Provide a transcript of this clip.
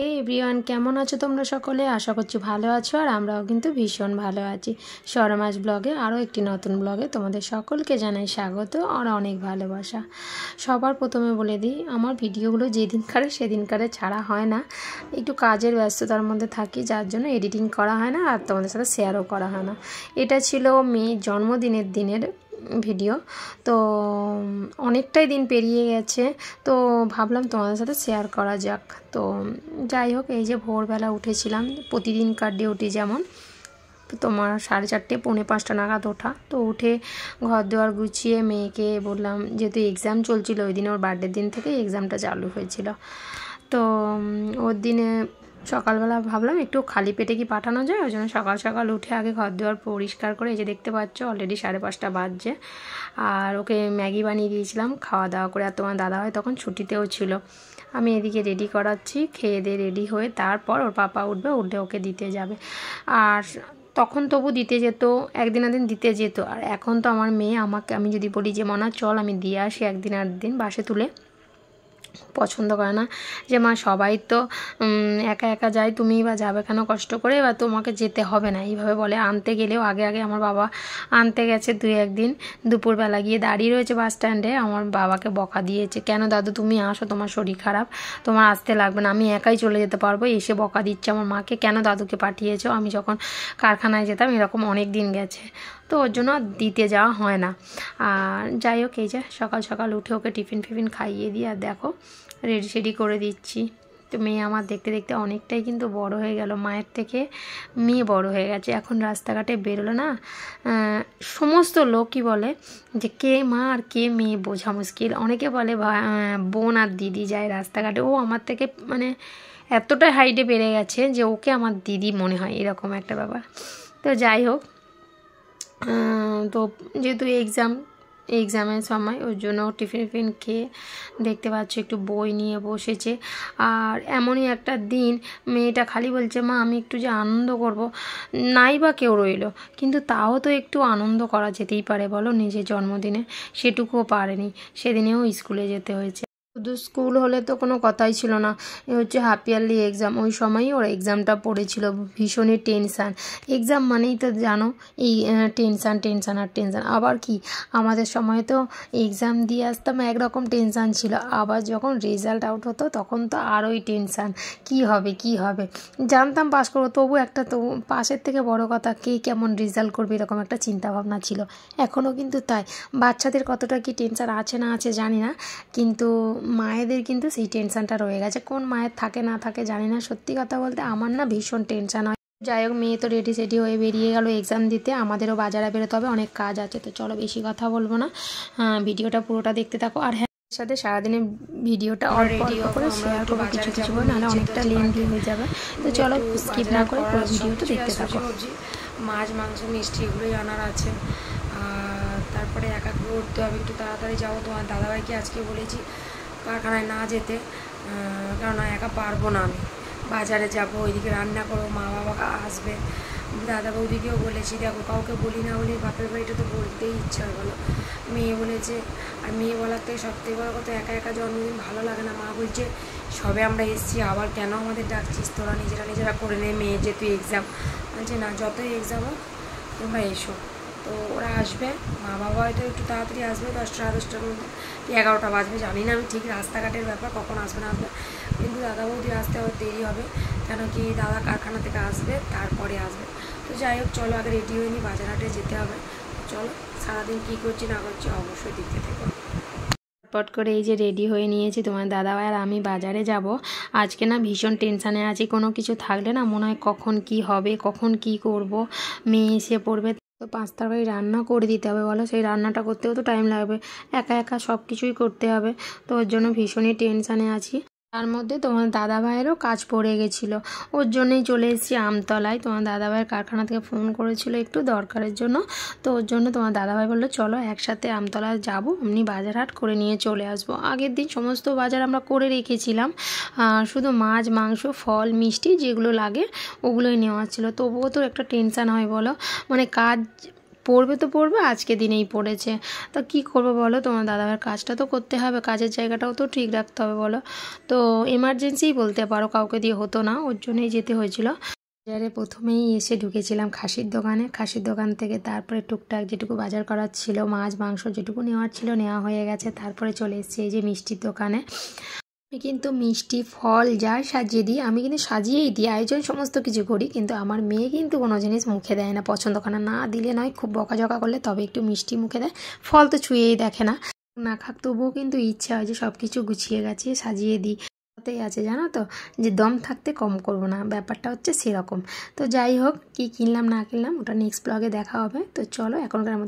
এই এভরিওয়ান, কেমন আছো তোমরা সকলে? আশা করছি ভালো আছো, আর আমরাও কিন্তু ভীষণ ভালো আছি। সরমাস ব্লগে আরও একটি নতুন ব্লগে তোমাদের সকলকে জানাই স্বাগত আর অনেক ভালোবাসা। সবার প্রথমে বলে দিই, আমার ভিডিওগুলো যেদিনকারে সেদিনকারে ছাড়া হয় না, একটু কাজের ব্যস্ততার মধ্যে থাকি, যার জন্য এডিটিং করা হয় না আর তোমাদের সাথে শেয়ারও করা হয় না। এটা ছিল মেয়ের জন্মদিনের ভিডিও, তো অনেকটাই দিন পেরিয়ে গেছে, তো ভাবলাম তোমাদের সাথে শেয়ার করা যাক। তো যাই হোক, এই যে ভোরবেলা উঠেছিলাম প্রতিদিনকার ডিউটি, যেমন তোমার 4:30 পৌনে 5টা নাগাদ ওঠা। তো উঠে ঘর দুয়ার গুছিয়ে মেয়েকে বললাম, যেহেতু এক্সাম চলছিল ওই দিনে, ওর বার্থডের দিন থেকেই এক্সামটা চালু হয়েছিল, তো ওর দিনে সকালবেলা ভাবলাম একটু খালি পেটে কি পাঠানো যায়, ওই জন্য সকাল সকাল উঠে আগে ঘর দুয়ার পরিষ্কার করে, এই যে দেখতে পাচ্ছ অলরেডি 5:30 বাজছে, আর ওকে ম্যাগি বানিয়ে দিয়েছিলাম খাওয়া দাওয়া করে। আর তোমার দাদাভাই তখন ছুটিতেও ছিল। আমি এদিকে রেডি করাচ্ছি, খেয়ে দিয়ে রেডি হয়ে তারপর ওর পাপা উঠলে ওকে দিতে যাবে। আর তখন তবু দিতে যেত, একদিন দিতে যেত, আর এখন তো আমার মেয়ে আমাকে, আমি যদি বলি যে মনা চল আমি দিয়ে আসি একদিন বাসে তুলে, পছন্দ করে না, যে মা সবাই তো একা একা যায়, তুমিই বা যাবে কেন কষ্ট করে, বা তোমাকে যেতে হবে না, এইভাবে বলে। আনতে গেলেও আগে আমার বাবা আনতে গেছে 2-1 দিন, দুপুরবেলা গিয়ে দাঁড়িয়ে রয়েছে বাস স্ট্যান্ডে, আমার বাবাকে বকা দিয়েছে, কেন দাদু তুমি আসো, তোমার শরীর খারাপ, তোমার আসতে লাগবে না, আমি একাই চলে যেতে পারবো। এসে বকা দিচ্ছে আমার মাকে, কেন দাদুকে পাঠিয়েছো, আমি যখন কারখানায় যেতাম, এরকম অনেক দিন গেছে, তো ওর জন্য দিতে যাওয়া হয় না। আর যাই হোক, এই যে সকাল সকাল উঠে ওকে টিফিন খাইয়ে দিয়ে, আর দেখো রেডি করে দিচ্ছি। তো মেয়ে আমার দেখতে দেখতে অনেকটাই কিন্তু বড় হয়ে গেল, মায়ের থেকে মেয়ে বড় হয়ে গেছে। এখন রাস্তাঘাটে বেরোলো না, সমস্ত লোকই বলে যে কে মা আর কে মেয়ে বোঝা মুশকিল। অনেকে বলে বোন আর দিদি যায় রাস্তাঘাটে, ও আমার থেকে মানে এতটা হাইটে বেড়ে গেছে যে ওকে আমার দিদি মনে হয়, এরকম একটা ব্যাপার। তো যাই হোক, তো যেহেতু এক্সামের সময়, ওর জন্য টিফিন খেয়ে দেখতে পাচ্ছ একটু বই নিয়ে বসেছে। আর এমনই একটা দিন, মেয়েটা খালি বলছে মা আমি একটু যে আনন্দ করব, নাই বা কেউ রইলো, কিন্তু তাও তো একটু আনন্দ করা যেতেই পারে বলো, নিজের জন্মদিনে সেটুকুও পারেনি, সেদিনেও স্কুলে যেতে হয়েছে। শুধু স্কুল হলে তো কোনো কথাই ছিল না, এ হচ্ছে হাফ ইয়ারলি এক্সাম, ওই সময়ই ওর এক্সামটা পড়েছিল, ভীষণই টেনশান। এক্সাম মানেই তো জানো এই টেনশান। আবার কি, আমাদের সময় তো এক্সাম দিয়ে আসতাম একরকম টেনশান ছিল, আবার যখন রেজাল্ট আউট হতো তখন তো আরোই টেনশান, কি হবে। জানতাম পাস করবো, তবু পাশের থেকে বড় কথা কে কেমন রেজাল্ট করবে, এরকম একটা চিন্তাভাবনা ছিল। এখনও কিন্তু তাই, বাচ্চাদের কতটা কি টেনশান আছে না আছে জানি না, কিন্তু মায়েদের কিন্তু সেই টেনশানটা রয়ে গেছে। কোন মায়ের থাকে না থাকে জানি না, সত্যি কথা বলতে আমার না ভীষণ টেনশান হয়। যাই হোক, মেয়ে তো রেডি হয়ে বেরিয়ে গেল এক্সাম দিতে, আমাদেরও বাজারে বেরোতে হবে, অনেক কাজ আছে। তো চলো বেশি কথা বলবো না, ভিডিওটা পুরোটা দেখতে থাকো। আর হ্যাঁ, সাথে সারাদিনের ভিডিওটা অল্প করে শেয়ার করবো, কিছু করে, নাহলে অনেকটা লেন্থি হয়ে যাবে। তো চলো স্কিপ না করে পুরো ভিডিওটা দেখতে থাকো। মাছ মাংস মিষ্টি এগুলোই আনার আছে, তারপরে একা করতে হবে, একটু তাড়াতাড়ি যাবো। তোমার দাদাভাইকে আজকে বলেছি কারখানায় না যেতে, কারণ একা পারবো না, আমি বাজারে যাবো, ওইদিকে রান্না করবো, মা বাবা আসবে, দাদা বৌদিকেও বলেছি। দেখো কাউকে বলি না বলি, বাপের বাড়িটা তো বলতেই ইচ্ছা হয় বলো। মেয়ে বলেছে, আর মেয়ে বলার থেকে সবথেকে বড় কথা, একা জন্মদিন ভালো লাগে না। মা বলছে সবে আমরা এসেছি, আবার কেন আমাদের ডাকছিস, তোরা নিজেরা করে নে, মেয়ে যেহেতু এক্সাম। বলছে না, যতই এক্সাম হোক তোমরা এসো। তো ওরা আসবে, মা বাবা হয়তো একটু তাড়াতাড়ি আসবে, 10টার মধ্যে, 11টা বাজবে, জানি না আমি ঠিক, রাস্তাঘাটের ব্যাপার কখন আসবে না আসবে, কিন্তু দাদা বৌদি আসতে আবার দেরি হবে, কেন কি দাদা কারখানা থেকে আসবে তারপরে আসবে। তো যাই হোক, চলো আগে রেডি হয়ে নি, বাজারহাটে যেতে হবে। চলো সারাদিন কী করছি না করছি অবশ্যই দেখতে থেকো। পট করে এই যে রেডি হয়ে নিয়েছি, তোমার দাদাভাই আর আমি বাজারে যাব। আজকে না ভীষণ টেনশানে আছি, কোনো কিছু থাকলে না মনে হয় কখন কি হবে, কখন কি করব, মেয়ে এসে পড়বে, তো 5 তরকারি রান্না করে দিতে হবে বলো, সেই রান্নাটা করতেও তো টাইম লাগবে, একা সব কিছুই করতে হবে, তো ওর জন্য ভীষণই টেনশানে আছি। তার মধ্যে তোমার দাদাভাইয়েরও কাজ পড়ে গেছিলো, ওর জন্যই চলে এসেছি আমতলায়। তোমার দাদাভাইয়ের কারখানা থেকে ফোন করেছিল একটু দরকারের জন্য, তো ওর জন্য তোমার দাদাভাই বললো চলো একসাথে আমতলায় যাবো, এমনি বাজার হাট করে নিয়ে চলে আসবো। আগের দিন সমস্ত বাজার আমরা করে রেখেছিলাম, শুধু মাছ মাংস ফল মিষ্টি যেগুলো লাগে ওগুলোই নেওয়া ছিল। তবুও তো একটা টেনশান হয় বলো, মানে কাজ পড়বে তো পড়বে, আজকে দিনেই পড়েছে। তা কী করবো বলো, তোমার দাদাভাইয়ের কাজটা তো করতে হবে, কাজের জায়গাটাও তো ঠিক রাখতে হবে বলো। তো এমার্জেন্সিই বলতে পারো, কাউকে দিয়ে হতো না, ওর জন্যই যেতে হয়েছিল। বাজারে প্রথমেই এসে ঢুকেছিলাম খাসির দোকানে, খাসির দোকান থেকে তারপরে টুকটাক যেটুকু বাজার করার ছিল, মাছ মাংস যেটুকু নেওয়ার ছিল নেওয়া হয়ে গেছে। তারপরে চলে এসেছি এই যে মিষ্টির দোকানে। আমি কিন্তু মিষ্টি ফল যা সাজিয়ে দিই, আমি কিন্তু সাজিয়েই দিই, আয়োজন সমস্ত কিছু করি, কিন্তু আমার মেয়ে কিন্তু কোনো জিনিস মুখে দেয় না, পছন্দ করে না, না দিলে নয়, খুব বকাঝকা করলে তবে একটু মিষ্টি মুখে দেয়, ফল তো ছুঁয়েই দেখে না, না খাক তবুও কিন্তু ইচ্ছা হয় যে সব কিছু গুছিয়ে গাছিয়ে সাজিয়ে দিই। তাতেই আছে জানো তো, যে দম থাকতে কম করব না, ব্যাপারটা হচ্ছে সেরকম। তো যাই হোক, কি কিনলাম না কিনলাম ওটা নেক্সট ব্লগে দেখা হবে। তো চলো এখনকার মতো